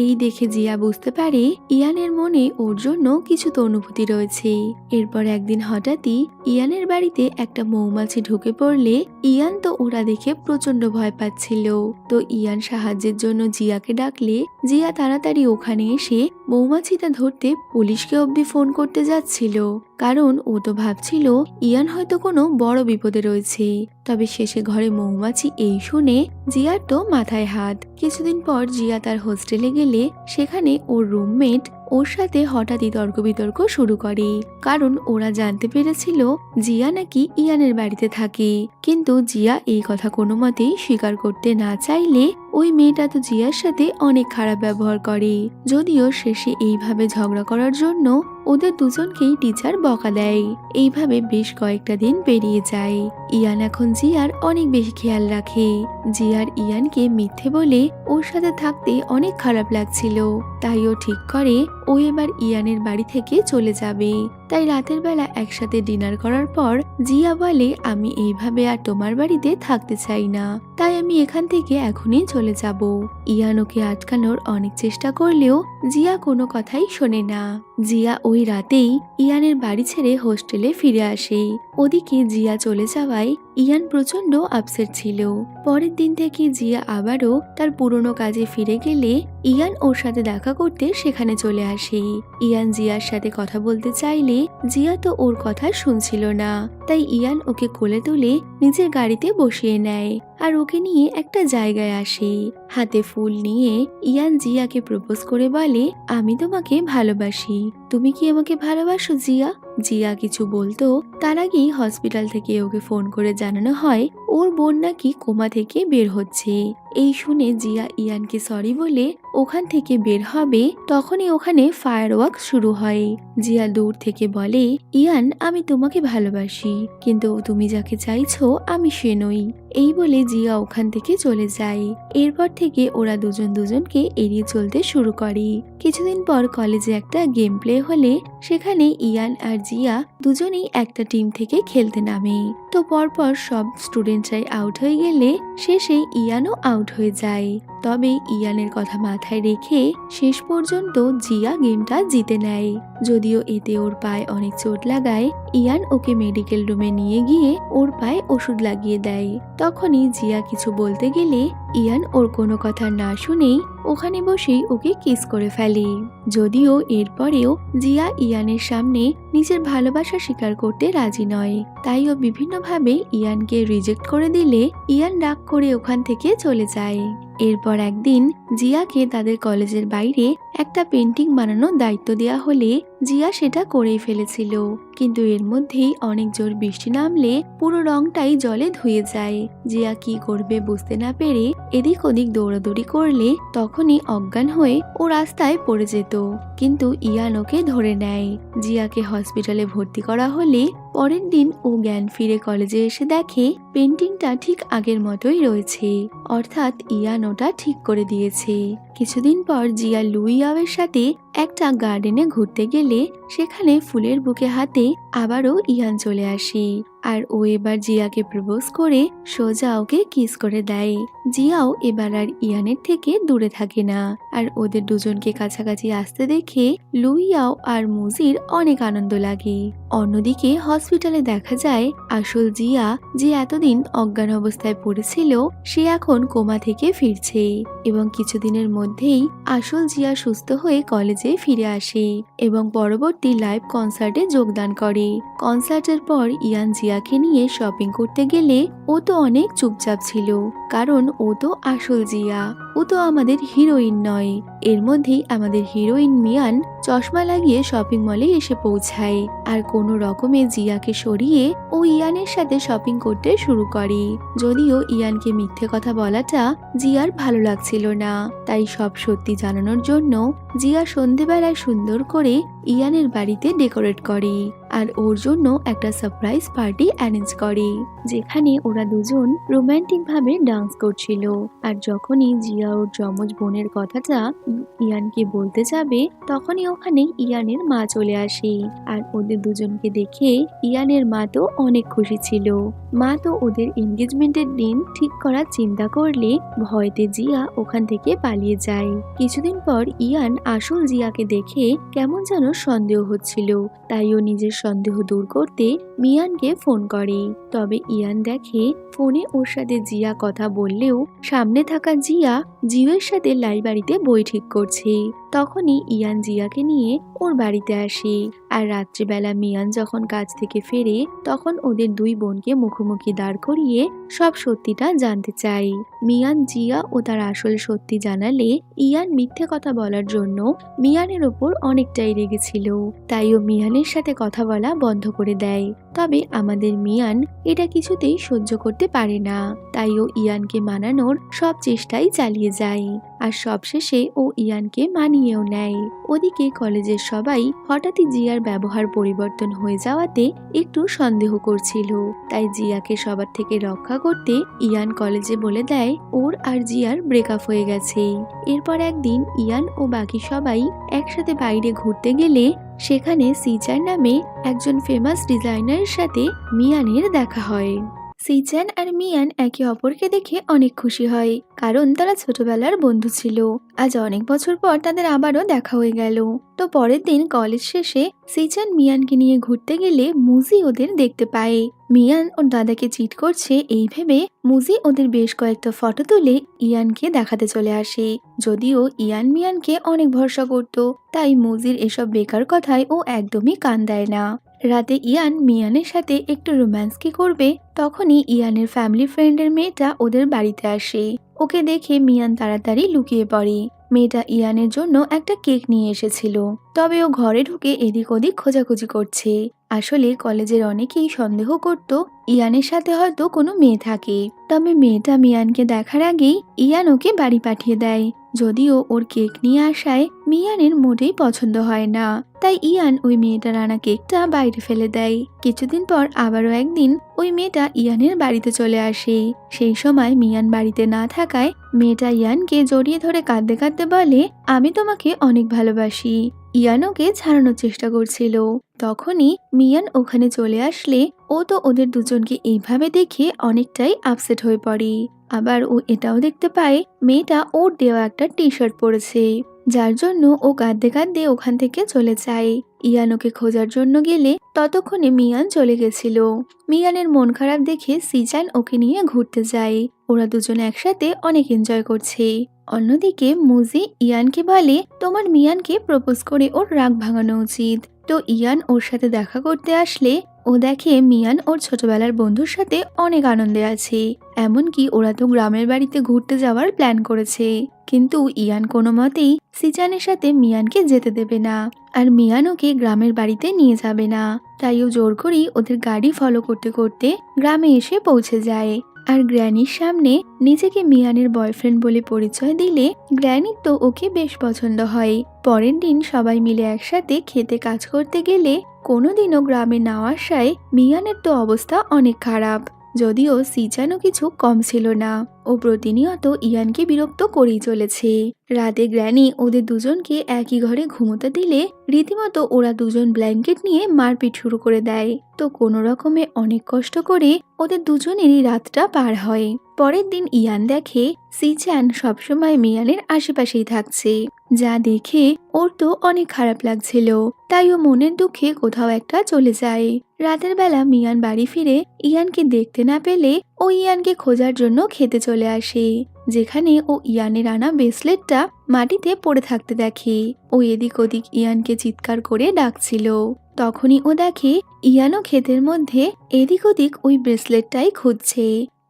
এই দেখে জিয়া বুঝতে পারে ইয়ানের মনে ওর জন্য কিছু তো অনুভূতি রয়েছে। এরপর একদিন হঠাৎই ইয়ানের বাড়িতে একটা মৌমাছি ঢুকে পড়লে ইয়ান তো ওরা দেখে প্রচন্ড ভয় পাচ্ছিল। তো ইয়ান সাহায্যের জন্য জিয়াকে ডাকলে জিয়া তাড়াতাড়ি ওখানে এসে মৌমাছিটা ধরতে পুলিশকে অবধি ফোন করতে যাচ্ছিল, কারণ ও তো ভাবছিল ইয়ান হয়তো কোনো বড় বিপদে রয়েছে। তবে শেষে ঘরে মৌমাছি এই শুনে জিয়ার তো মাথায় হাত। কিছুদিন পর জিয়া তার হোস্টেলে গেলে সেখানে ওর রুমমেট ওর সাথে হঠাৎই তর্ক বিতর্ক শুরু করে, কারণ ওরা জানতে পেরেছিল জিয়া নাকি ইয়ানের বাড়িতে থাকে। কিন্তু জিয়া এই কথা কোনো মতেই স্বীকার করতে না চাইলে ওই মেয়েটা তো জিয়ার সাথে অনেক খারাপ ব্যবহার করে। যদিও শেষে এইভাবে ঝগড়া করার জন্য ওদের দুজনকেই টিচার বকা দেয়। এইভাবে বেশ কয়েকটা দিন পেরিয়ে যায়। ইয়ান এখন জিয়ার অনেক বেশি খেয়াল রাখে। জিয়ার ইয়ানকে মিথ্যে বলে ওর সাথে থাকতে অনেক খারাপ লাগছিল, তাই ও ঠিক করে ও এবার ইয়ানের বাড়ি থেকে চলে যাবে। তাই রাতের বেলা একসাথে ডিনার করার পর জিয়া বলে, আমি এইভাবে আর তোমার বাড়িতে থাকতে চাই না, তাই আমি এখান থেকে এখনই চলে যাব। ইয়ান ওকে আটকানোর অনেক চেষ্টা করলেও জিয়া কোনো কথাই শোনে না। জিয়া ওই রাতেই ইয়ানের বাড়ি ছেড়ে হোস্টেলে ফিরে আসে। ওদিকে জিয়া চলে যাওয়ায় ইয়ান প্রচন্ড আপসেট ছিল। পরের দিন থেকে জিয়া আবারও তার পুরনো কাজে ফিরে গেলে ইয়ান ওর সাথে দেখা করতে সেখানে চলে আসে। ইয়ান জিয়ার সাথে কথা বলতে চাইলে জিয়া তো ওর কথা শুনছিল না, তাই ইয়ান ওকে কোলে তুলে নিজের গাড়িতে বসিয়ে নেয় আর ওকে নিয়ে একটা জায়গায় আসে। হাতে ফুল নিয়ে ইয়ান জিয়াকে প্রপোজ করে বলে, আমি তোমাকে ভালোবাসি, তুমি কি আমাকে ভালোবাসো জিয়া? জিয়া কিছু বলতো তার আগেই হসপিটাল থেকে ওকে ফোন করে জানানো হয় ওর বোন নাকি কোমা থেকে বের হচ্ছে। এই শুনে জিয়া ইয়ানকে সরি বলে ওখান থেকে বের হবে, তখনই ওখানে ফায়ারওয়ার্কস শুরু হয়। জিয়া দূর থেকে বলে, ইয়ান আমি তোমাকে ভালোবাসি, কিন্তু তুমি যাকে চাইছো আমি সে নই। এই বলে জিয়া ওখান থেকে চলে যায়। এরপর থেকে ওরা দুজন দুজনকে এড়িয়ে চলতে শুরু করে। কিছুদিন পর কলেজে একটা গেম প্লে হলে সেখানে ইয়ান আর জিয়া দুজনেই একটা টিম থেকে খেলতে নামে। তো পরপর সব স্টুডেন্টরাই আউট হয়ে গেলে শেষে ইয়ানও আউট হয়ে যায়। তবে ইয়ানের কথা মাথায় রেখে শেষ পর্যন্ত জিয়া গেমটা জিতে নেয়। যদিও এতে ওর পায়ে অনেক চোট লাগায়, ইয়ান ওকে মেডিকেল রুমে নিয়ে গিয়ে ওর পায়ে ওষুধ লাগিয়ে দেয়। তখনই জিয়া কিছু বলতে গেলে ইয়ান ওর কোনো কথা না শুনেই ওখানে বসেই ওকে কিস করে ফেলে। যদিও এরপরেও জিয়া ইয়ানের সামনে নিজের ভালোবাসা স্বীকার করতে রাজি নয়, তাই ও বিভিন্নভাবে ইয়ানকে রিজেক্ট করে দিলে ইয়ান রাগ করে ওখান থেকে চলে যায়। এরপর একদিন জিয়াকে তাদের কলেজের বাইরে একটা পেন্টিং বানানোর দায়িত্ব দেওয়া হলে জিয়া সেটা করেই ফেলেছিল, কিন্তু এর মধ্যেই অনেক জোর বৃষ্টি নামলে পুরো রংটাই জলে ধুয়ে যায়। জিয়া কি করবে বুঝতে না পেরে এদিক ওদিক দৌড়াদৌড়ি করলে তখনই অজ্ঞান হয়ে ও রাস্তায় পড়ে যেত, কিন্তু ইয়ান ওকে ধরে নেয়। জিয়াকে হসপিটালে ভর্তি করা হলে পরের দিন ও জ্ঞান ফিরে কলেজে এসে দেখে পেন্টিংটা ঠিক আগের মতোই রয়েছে, অর্থাৎ ইয়ান ওটা ঠিক করে দিয়েছে। কিছুদিন পর জিয়া লুইয়াওয়ের সাথে একটা গার্ডেনে ঘুরতে গেলে সেখানে ফুলের বুকে হাতে আবারও ইয়ান চলে আসে, আর ও এবার জিয়াকে প্রপোজ করে সোজা ওকে কিস করে দেয়। জিয়াও এবার আর ইয়ানের থেকে দূরে থাকে না, আর ওদের দুজনকে কাছাকাছি আসতে দেখে লুইয়াও আর মুজির অনেক আনন্দ লাগে। অন্যদিকে হসপিটালে দেখা যায় আসল জিয়া, যে এতদিন অজ্ঞান অবস্থায় পড়েছিল, সে এখন কোমা থেকে ফিরছে এবং কিছুদিনের মধ্যেই আসল জিয়া সুস্থ হয়ে কলেজে ফিরে আসে এবং পরবর্তী লাইভ কনসার্টে যোগদান করে। কনসার্টের পর ইয়ান জিয়াকে নিয়ে শপিং করতে গেলে ও তো অনেক চুপচাপ ছিল, কারণ ও তো আসল জিয়া, ও তো আমাদের হিরোইন নয়। এর মধ্যেই আমাদের হিরোইন মিয়ান চশমা লাগিয়ে শপিং মলে এসে পৌঁছায় আর কোনো রকমে জিয়াকে সরিয়ে ও ইয়ানের সাথে শপিং করতে শুরু করে। যদিও ইয়ানকে মিথ্যে কথা বলাটা জিয়ার ভালো লাগছিল না, তাই সব সত্যি জানানোর জন্য জিয়া সন্ধেবেলায় সুন্দর করে ইয়ানের বাড়িতে ডেকোরেট করে আর ওর জন্য একটা সারপ্রাইজ পার্টি অ্যারেঞ্জ করে, যেখানে ওরা দুজন রোমান্টিক ভাবে ডান্স করছিল। আর যখনই জিয়া ওর যমজ বোনের কথাটা ইয়ানকে বলতে যাবে, তখনই ওখানে ইয়ানের মা চলে আসে। আর ওদের দুজনকে দেখে ইয়ানের মা তো অনেক খুশি ছিল। মা তো ওদের এনগেজমেন্টের দিন ঠিক করার চিন্তা করলে ভয়তে জিয়া ওখান থেকে পালিয়ে যায়। কিছুদিন পর ইয়ান আসল জিয়াকে দেখে কেমন যেন সন্দেহ হচ্ছিল, তাই ও নিজের সন্দেহ দূর করতে মিয়ানকে ফোন করে। তবে ইয়ান দেখে ফোনে ওর সাথে জিয়া কথা বললেও সামনে থাকা জিয়া জিওর সাথে লাইব্রেরিতে বই ঠিক করছে। তখনই ইয়ান জিয়াকে নিয়ে ওর বাড়িতে আসে। আর রাত্রিবেলা মিয়ান যখন কাজ থেকে ফেরে, তখন ওদের দুই বোনকে মুখোমুখি দাঁড় করিয়ে সব সত্যিটা জানতে চায়। মিয়ান জিয়া ও তার আসল সত্যি জানালে ইয়ান মিথ্যে কথা বলার জন্য মিয়ানের ওপর অনেকটাই রেগেছিল, তাই ও মিয়ানের সাথে কথা বলা বন্ধ করে দেয়। তবে আমাদের মিয়ান এটা কিছুতেই সহ্য করতে পারে না, তাই ও ইয়ানকে মানানোর সব চেষ্টাই চালিয়ে যায়। আর সবশেষে ও ইয়ানকে মানিয়েও নেয়। ওদিকে কলেজের সবাই হঠাৎই জিয়ার ব্যবহার পরিবর্তন হয়ে যাওয়াতে একটু সন্দেহ করছিল, তাই জিয়াকে সবার থেকে রক্ষা করতে ইয়ান কলেজে বলে দেয় ওর আর জিয়ার ব্রেকআপ হয়ে গেছে। এরপর একদিন ইয়ান ও বাকি সবাই একসাথে বাইরে ঘুরতে গেলে সেখানে সিচার নামে একজন ফেমাস ডিজাইনারের সাথে মিয়ানের দেখা হয়। সিচান আর মিয়ান একে অপরকে দেখে অনেক খুশি হয়, কারণ তারা ছোটবেলার বন্ধু ছিল। আজ অনেক বছর পর তাদের আবারও দেখা হয়ে গেল। তো পরের দিন কলেজ শেষে সিচান মিয়ানকে নিয়ে ঘুরতে গেলে মুজি ওদের দেখতে পায়। মিয়ান ওর দাদাকে চিট করছে এই ভেবে মুজি ওদের বেশ কয়েকটা ফটো তুলে ইয়ানকে দেখাতে চলে আসে। যদিও ইয়ান মিয়ানকে অনেক ভরসা করত, তাই মুজির এসব বেকার কথায় ও একদমই কান দেয় না। রাতে ইয়ান মিয়ানের সাথে একটু রোম্যান্স কি করবে, তখনই ইয়ানের ফ্যামিলি ফ্রেন্ডের মেয়েটা ওদের বাড়িতে আসে। ওকে দেখে মিয়ান তাড়াতাড়ি লুকিয়ে পড়ে। মেয়েটা ইয়ানের জন্য একটা কেক নিয়ে এসেছিল, তবে ও ঘরে ঢুকে এদিক ওদিক খোঁজাখুঁজি করছে। আসলে কলেজের অনেকেই সন্দেহ করত ইয়ানের সাথে হয়তো কোনো মেয়ে থাকে, তবে মেয়েটা মিয়ানকে দেখার আগেই ইয়ান ওকে বাড়ি পাঠিয়ে দেয়। যদিও ওর কেক নিয়ে আসায় মিয়ানের মোটেই পছন্দ হয় না, তাই ইয়ান ওই মেয়েটার আনা কেকটা বাইরে ফেলে দেয়। কিছুদিন পর আবারও একদিন ওই মেয়েটা ইয়ানের বাড়িতে চলে আসে। সেই সময় মিয়ান বাড়িতে না থাকায় মেয়েটা ইয়ানকে জড়িয়ে ধরে কাঁদতে কাঁদতে বলে, আমি তোমাকে অনেক ভালোবাসি। ইয়ান ওকে ছাড়ানোর চেষ্টা করছিল। তখনই মিয়ান ওখানে চলে আসলে ও তো ওদের দুজনকে এইভাবে দেখে অনেকটাই আপসেট হয়ে পড়ে। আবার ও এটাও দেখতে পায় মেয়েটা ওর দেওয়া একটা টি শার্ট পরেছে, যার জন্য ও কাঁদতে কাঁদতে ওখান থেকে চলে যায়। ইয়ান ওকে খোঁজার জন্য গেলে ততক্ষণে মিয়ান চলে গেছিল। মিয়ানের মন খারাপ দেখে সিচান ওকে নিয়ে ঘুরতে যায়। ওরা দুজন একসাথে অনেক এনজয় করছে। অন্যদিকে মুজি ইয়ানকে বলে, তোমার মিয়ানকে প্রপোজ করে ওর রাগ ভাঙানো উচিত। তো ইয়ান ওর সাথে দেখা করতে আসলে ও দেখে মিয়ান ওর ছোটবেলার বন্ধুর সাথে অনেক আনন্দে আছে। এমনকি ওরা তো গ্রামের বাড়িতে ঘুরতে যাওয়ার প্ল্যান করেছে, কিন্তু ইয়ান কোনো মতেই সিচানের সাথে মিয়ানকে যেতে দেবে না, আর মিয়ান ওকে গ্রামের বাড়িতে নিয়ে যাবে না। তাই ও জোর করেই ওদের গাড়ি ফলো করতে করতে গ্রামে এসে পৌঁছে যায়। আর গ্র্যানির সামনে নিজেকে মিয়ানের বয়ফ্রেন্ড বলে পরিচয় দিলে গ্র্যানির তো ওকে বেশ পছন্দ হয়। পরের দিন সবাই মিলে একসাথে খেতে কাজ করতে গেলে কোনোদিনও গ্রামে না আসায় মিয়ানের তো অবস্থা অনেক খারাপ। যদিও সিচানও কিছু কম ছিল না, ও প্রতিনিয়ত ইয়ানকে বিরক্ত করেই চলেছে। রাতে গ্র্যানি ওদের দুজনকে একই ঘরে ঘুমোতে দিলে রীতিমতো ওরা দুজন ব্ল্যাঙ্কেট নিয়ে মারপিট শুরু করে দেয়। তো কোনো রকমে অনেক কষ্ট করে ওদের দুজনেরই রাতটা পার হয়। পরের দিন ইয়ান দেখে সিচান সবসময় মিয়ানের আশেপাশেই থাকছে, যা দেখে ওর তো অনেক খারাপ লাগছিল। তাই ও মনের দুঃখে কোথাও একটা চলে যায়। রাতের বেলা মিয়ান বাড়ি ফিরে ইয়ানকে দেখতে না পেলে ও ইয়ানকে খোঁজার জন্য খেতে চলে আসে, যেখানে ও ইয়ানের আনা ব্রেসলেটটা মাটিতে পড়ে থাকতে দেখে। ও এদিক ওদিক ইয়ানকে চিৎকার করে ডাকছিল। তখনই ও দেখে ইয়ানও ক্ষেতের মধ্যে এদিক ওদিক ওই ব্রেসলেটটাই খুঁজছে।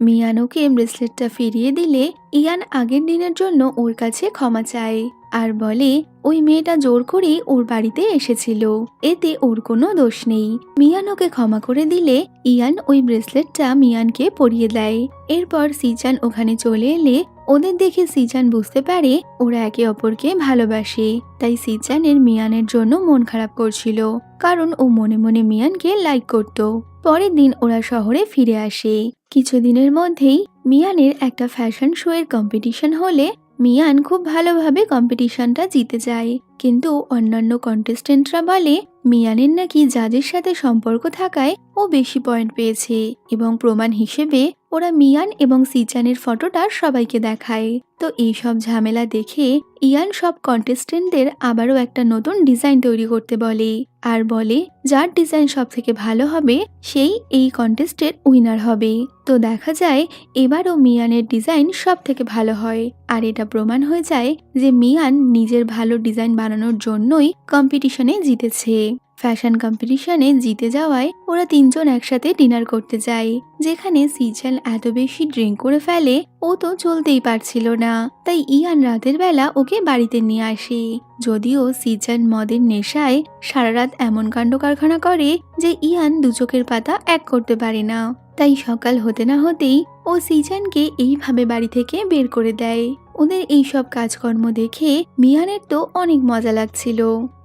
মিয়ান ওকে ব্রেসলেটটা ফিরিয়ে দিলে ইয়ান আগের দিনের জন্য ওর কাছে ক্ষমা চায় আর বলে ওই মেয়েটা জোর করেই ওর বাড়িতে এসেছিল, এতে ওর কোনো দোষ নেই। মিয়ান ওকে ক্ষমা করে দিলে ইয়ান ওই ব্রেসলেটটা মিয়ানকে পরিয়ে দেয়। এরপর সিচান ওখানে চলে এলে ওদের দেখে সিজান বুঝতে পারে ওরা একে অপরকে ভালোবাসে। তাই সিজানের মিয়ানের জন্য মন খারাপ করছিল, কারণ ও মনে মনে মিয়ানকে লাইক করত। পরের দিন ওরা শহরে ফিরে আসে। কিছুদিনের মধ্যেই মিয়ানের একটা ফ্যাশন শো এর কম্পিটিশন হলে মিয়ান খুব ভালোভাবে কম্পিটিশনটা জিতে যায়। কিন্তু অন্যান্য কন্টেস্টেন্টরা বলে মিয়ানের নাকি জাজের সাথে সম্পর্ক থাকায় ও বেশি পয়েন্ট পেয়েছে, এবং প্রমাণ হিসেবে ওরা মিয়ান এবং সিজানের ফটোটা সবাইকে দেখায়। তো এইসব ঝামেলা দেখে ইয়ান সব কন্টেস্টেন্টদের আবারও একটা নতুন ডিজাইন তৈরি করতে বলে, আর বলে যার ডিজাইন সব থেকে ভালো হবে সেই এই কন্টেস্টের উইনার হবে। তো দেখা যায় এবারও মিয়ানের ডিজাইন সব থেকে ভালো হয়, আর এটা প্রমাণ হয়ে যায় যে মিয়ান নিজের ভালো ডিজাইন বানানোর জন্যই কম্পিটিশনে জিতেছে। ফ্যাশন কম্পিটিশনে জিতে যাওয়ায় ওরা তিনজন একসাথে ডিনার করতে যায়, যেখানে সিজান এত বেশি ড্রিঙ্ক করে ফেলে ও তো চলতেই পারছিল না। তাই ইয়ান রাতের বেলা ওকে বাড়িতে নিয়ে আসে। যদিও সিজান মদের নেশায় সারা রাত এমন কাণ্ড কারখানা করে যে ইয়ান দু চোখের পাতা এক করতে পারে না। তাই সকাল হতে না হতেই ও সিজানকে এইভাবে বাড়ি থেকে বের করে দেয়। ওদের এইসব কাজকর্ম দেখে মিয়ানের তো অনেক মজা লাগছিল।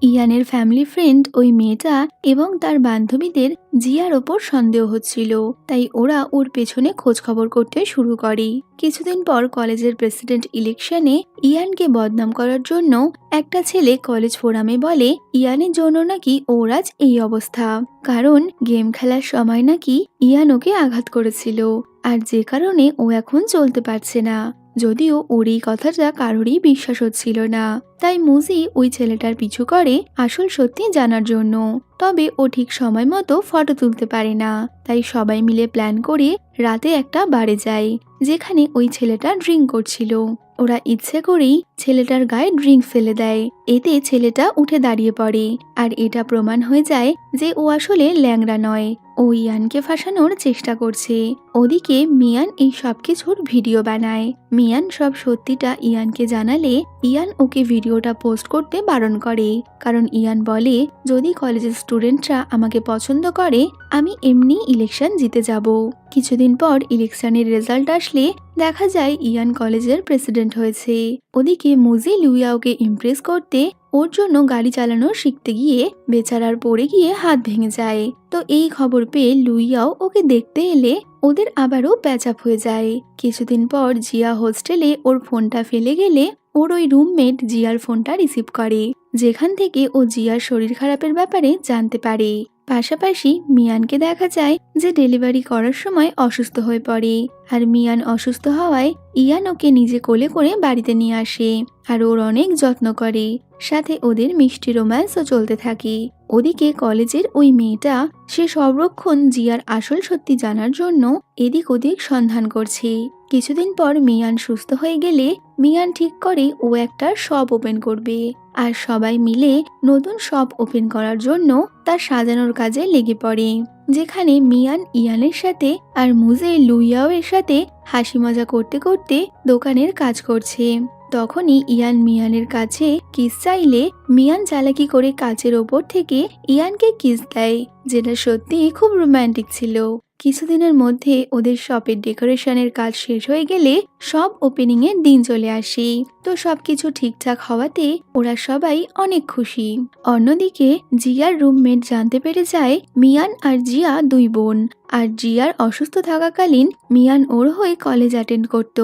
ইয়ানের ফ্যামিলি ফ্রেন্ড ওই মেয়েটা এবং তার বান্ধবীদের জিয়ার ওপর সন্দেহ হচ্ছিল, তাই ওরা ওর পেছনে খোঁজ খবর করতে শুরু করে। কিছুদিন পর কলেজের প্রেসিডেন্ট ইলেকশনে ইয়ানকে বদনাম করার জন্য একটা ছেলে কলেজ ফোরামে বলে ইয়ানের জন্য নাকি ওর আজ এই অবস্থা, কারণ গেম খেলার সময় নাকি ইয়ান ওকে আঘাত করেছিল, আর যে কারণে ও এখন চলতে পারছে না। যদিও ওর এই কথাটা কারোরই বিশ্বাস হচ্ছিল না, তাই মুজি ওই ছেলেটার পিছু করে আসল সত্যি জানার জন্য। তবে ও ঠিক সময় মতো ফটো তুলতে পারে না, তাই সবাই মিলে প্ল্যান করে রাতে একটা বারে যায়, যেখানে ওই ছেলেটা ড্রিঙ্ক করছিল। ওরা ইচ্ছে করেই ছেলেটার গায়ে ড্রিঙ্ক ফেলে দেয়, এতে ছেলেটা উঠে দাঁড়িয়ে পড়ে, আর এটা প্রমাণ হয়ে যায় যে ও আসলে ল্যাংড়া নয়, ও ইয়ানকে ফাঁসানোর চেষ্টা করছে। ওদিকে মিয়ান এই সবকিছুর ভিডিও বানায়। মিয়ান সব সত্যিটা ইয়ানকে জানালে ইয়ান ওকে ভিডিওটা পোস্ট করতে বারণ করে, কারণ ইয়ান বলে যদি কলেজের স্টুডেন্টরা আমাকে পছন্দ করে আমি এমনি ইলেকশন জিতে যাব। কিছুদিন পর ইলেকশনের রেজাল্ট আসলে দেখা যায় ইয়ান কলেজের প্রেসিডেন্ট হয়েছে। ওদিকে মুজি লুইয়াওকে ইমপ্রেস করতে ওর জন্য গাড়ি চালানো শিখতে গিয়ে বেচারার পড়ে গিয়ে হাত ভেঙে যায়। তো এই খবর পেয়ে লুইয়াও ওকে দেখতে এলে ওদের আবারও প্যাচ আপ হয়ে যায়। কিছুদিন পর জিয়া হোস্টেলে ওর ফোনটা ফেলে গেলে ওর ওই রুমমেট জিয়ার ফোনটা রিসিভ করে, যেখান থেকে ও জিয়ার শরীর খারাপের ব্যাপারে জানতে পারে। পাশাপাশি মিয়ানকে দেখা যায় যে ডেলিভারি করার সময় অসুস্থ হয়ে পড়ে, আর মিয়ান অসুস্থ হওয়ায় ইয়ান ওকে নিজে কোলে করে বাড়িতে নিয়ে আসে, আর ওর অনেক যত্ন করে। সাথে ওদের মিষ্টি রোম্যান্সও চলতে থাকে। ওদিকে কলেজের ওই মেয়েটা সে সর্বক্ষণ জিয়ার আসল সত্যি জানার জন্য এদিক ওদিক সন্ধান করছে। কিছুদিন পর মিয়ান সুস্থ হয়ে গেলে মিয়ান ঠিক করে ও একটা শপ ওপেন করবে, আর সবাই মিলে নতুন শপ ওপেন করার জন্য তার সাজানোর কাজে লেগে পড়ে, যেখানে মিয়ান ইয়ানের সাথে আর মুজে লুইয়াও এর সাথে হাসি মজা করতে করতে দোকানের কাজ করছে। তখনই ইয়ান মিয়ানের কাছে কিস চাইলে মিয়ান চালাকি করে কাচের ওপর থেকে ইয়ানকে কিস দেয়, যেটা সত্যি খুব রোমান্টিক ছিল। কিছুদিনের মধ্যে ওদের শপের ডেকোরেশনের কাজ শেষ হয়ে গেলে সব ওপেনিং এর দিন চলে আসে। তো সবকিছু ঠিকঠাক হওয়াতে ওরা সবাই অনেক খুশি। অন্যদিকে জিয়ার রুমমেট জানতে পেরে যায় মিয়ান আর জিয়া দুই বোন, আর জিয়ার অসুস্থ থাকাকালীন মিয়ান ওর হয়ে কলেজ অ্যাটেন্ড করত।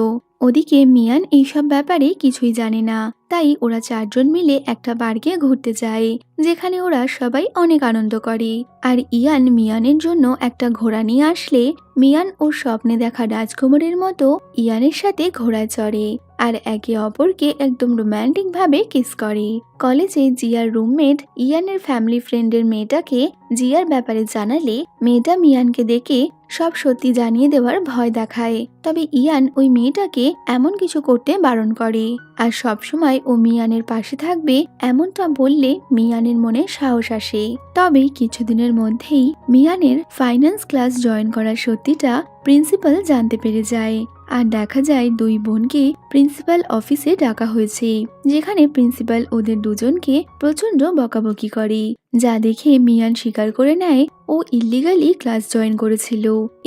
ওদিকে মিয়ান এইসব ব্যাপারে কিছুই জানে না, তাই ওরা চারজন মিলে একটা পার্কে ঘুরতে যায়, যেখানে ওরা সবাই অনেক আনন্দ করে। আর ইয়ান মিয়ানের জন্য একটা ঘোড়া নিয়ে আসলে মিয়ান ওর স্বপ্নে দেখা রাজকুমারের মতো ইয়ানের সাথে ঘোড়ায় চড়ে, আর একে অপরকে একদম রোমান্টিক ভাবে কিস করে। কলেজে জিয়ার রুমমেট ইয়ানের ফ্যামিলি ফ্রেন্ডের মেয়েটাকে জিয়ার ব্যাপারে জানালে মেয়েটা মিয়ানকে দেখে সব সত্যি জানিয়ে দেওয়ার ভয় দেখায়। তবে ইয়ান ওই মেয়েটাকে এমন কিছু করতে বারণ করে, আর সবসময় ও মিয়ানের পাশে থাকবে এমনটা বললে মিয়ানের মনে সাহস আসে। তবে কিছুদিনের মধ্যেই মিয়ানের ফাইন্যান্স ক্লাস জয়েন করার সত্যিটা প্রিন্সিপাল জানতে পেরে যায়, আর দেখা যায় দুই বোনকে প্রিন্সিপাল অফিসে ডাকা হয়েছে, যেখানে প্রিন্সিপাল ওদের দুজনকে প্রচন্ড বকাবকি করে, যা দেখে মিয়ান স্বীকার করে নেয় ও ইল্লিগালি ক্লাস জয়েন করেছিল।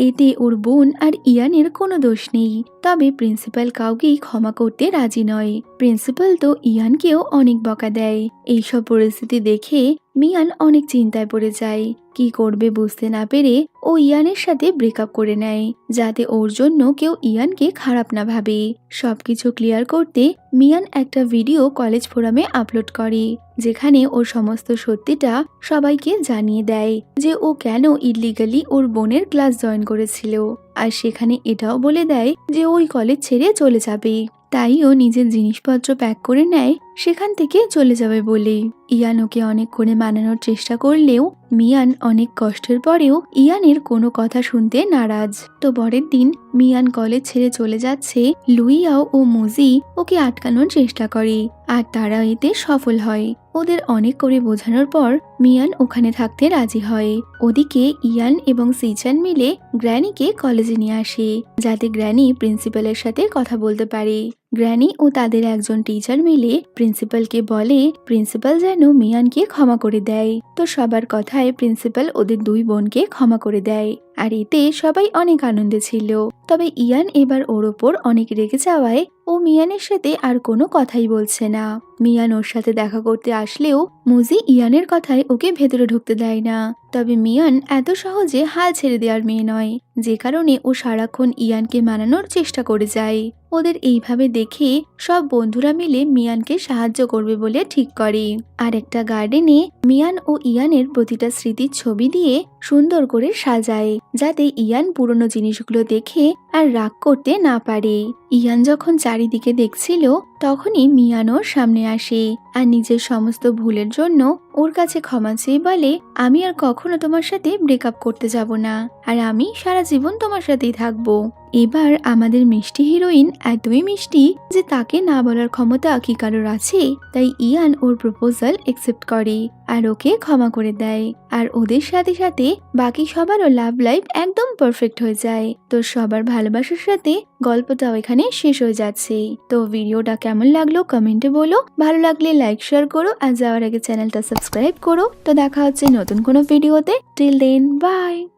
এতে ওর বোন আর ইয়ানের কোনো দোষ নেই। তবে প্রিন্সিপাল কাউকেই ক্ষমা করতে রাজি নয়। প্রিন্সিপাল তো ইয়ানকেও অনেক বকা দেয়। এইসব পরিস্থিতি দেখে মিয়ান অনেক চিন্তায় পড়ে যায়। কি করবে বুঝতে না পেরে ও ইয়ানের সাথে ব্রেকআপ করে নেয়, যাতে ওর জন্য কেউ ইয়ানকে খারাপ না ভাবে। সবকিছু ক্লিয়ার করতে মিয়ান একটা ভিডিও কলেজ ফোরামে আপলোড করে, যেখানে ও সমস্ত সত্যিটা সবাইকে জানিয়ে দেয় যে ও কেন ইল্লিগালি ওর বোনের ক্লাস জয়েন করেছিল। আর সেখানে এটাও বলে দেয় যে ওই কলেজ ছেড়ে চলে যাবে। তাই ও নিজের জিনিসপত্র প্যাক করে নেয় সেখান থেকে চলে যাবে বলে। ইয়ান ওকে অনেক করে মানানোর চেষ্টা করলেও মিয়ান অনেক কষ্টের পরেও ইয়ানের কোনো কথা শুনতে নারাজ। তো পরের দিন মিয়ান কলেজ ছেড়ে চলে যাচ্ছে, লুইয়াও ও মুজি ওকে আটকানোর চেষ্টা করে, আর তারা এতে সফল হয়। ওদের অনেক করে বোঝানোর পর মিয়ান ওখানে থাকতে রাজি হয়। ওদিকে ইয়ান এবং সিচান মিলে গ্র্যানিকে কলেজে নিয়ে আসে, যাতে গ্র্যানি প্রিন্সিপালের সাথে কথা বলতে পারে। গ্র্যানি ও তাদের একজন টিচার মিলে প্রিন্সিপালকে বলে প্রিন্সিপাল যেন মিয়ানকে ক্ষমা করে দেয়। তো সবার কথায় প্রিন্সিপাল ওদের দুই বোনকে ক্ষমা করে দেয়, আর এতে সবাই অনেক আনন্দে ছিল। তবে ইয়ান এবার ওর ওপর অনেক রেগে যাওয়ায় ও মিয়ানের সাথে আর কোনো কথাই বলছে না। মিয়ান ওর সাথে দেখা করতে আসলেও মুজি ইয়ানের কথায় ওকে ভেতরে ঢুকতে দেয় না। তবে মিয়ান এত সহজে হাল ছেড়ে দেওয়ার মেয়ে নয়, যে কারণে ও সারাক্ষণ ইয়ানকে মানানোর চেষ্টা করে যায়। ওদের এইভাবে দেখে সব বন্ধুরা মিলে মিয়ানকে সাহায্য করবে বলে ঠিক করে। আর একটা গার্ডেনে মিয়ান ও ইয়ানের প্রতিটা স্মৃতির ছবি দিয়ে সুন্দর করে সাজায়, যাতে ইয়ান পুরনো জিনিসগুলো দেখে আর রাগ করতে না পারে। ইয়ান যখন চারিদিকে দেখছিল তখনই মিয়ান ওর সামনে আসে আর নিজের সমস্ত ভুলের জন্য ওর কাছে ক্ষমা চেয়ে বলে, আমি আর কখনো তোমার সাথে ব্রেকআপ করতে যাব না, আর আমি সারা জীবন তোমার সাথেই থাকবো। এবার আমাদের মিষ্টি হিরোইন এতই মিষ্টি যে তাকে না বলার ক্ষমতা কি কারোর আছে। তাই ইয়ান ওর প্রপোজাল একসেপ্ট করে আর ওকে ক্ষমা করে দেয়। আর ওদের সাথে সাথে বাকি সবারও লাভ লাইফ একদম পারফেক্ট হয়ে যায়। তো সবার ভালোবাসার সাথে গল্পটাও এখানে শেষ হয়ে যাচ্ছে। তো ভিডিওটা কেমন লাগলো কমেন্টে বলো। ভালো লাগলে লাইক শেয়ার করো, আর যাওয়ার আগে চ্যানেলটা সাবস্ক্রাইব করো। তো দেখা হচ্ছে নতুন কোনো ভিডিওতে। Till then, by.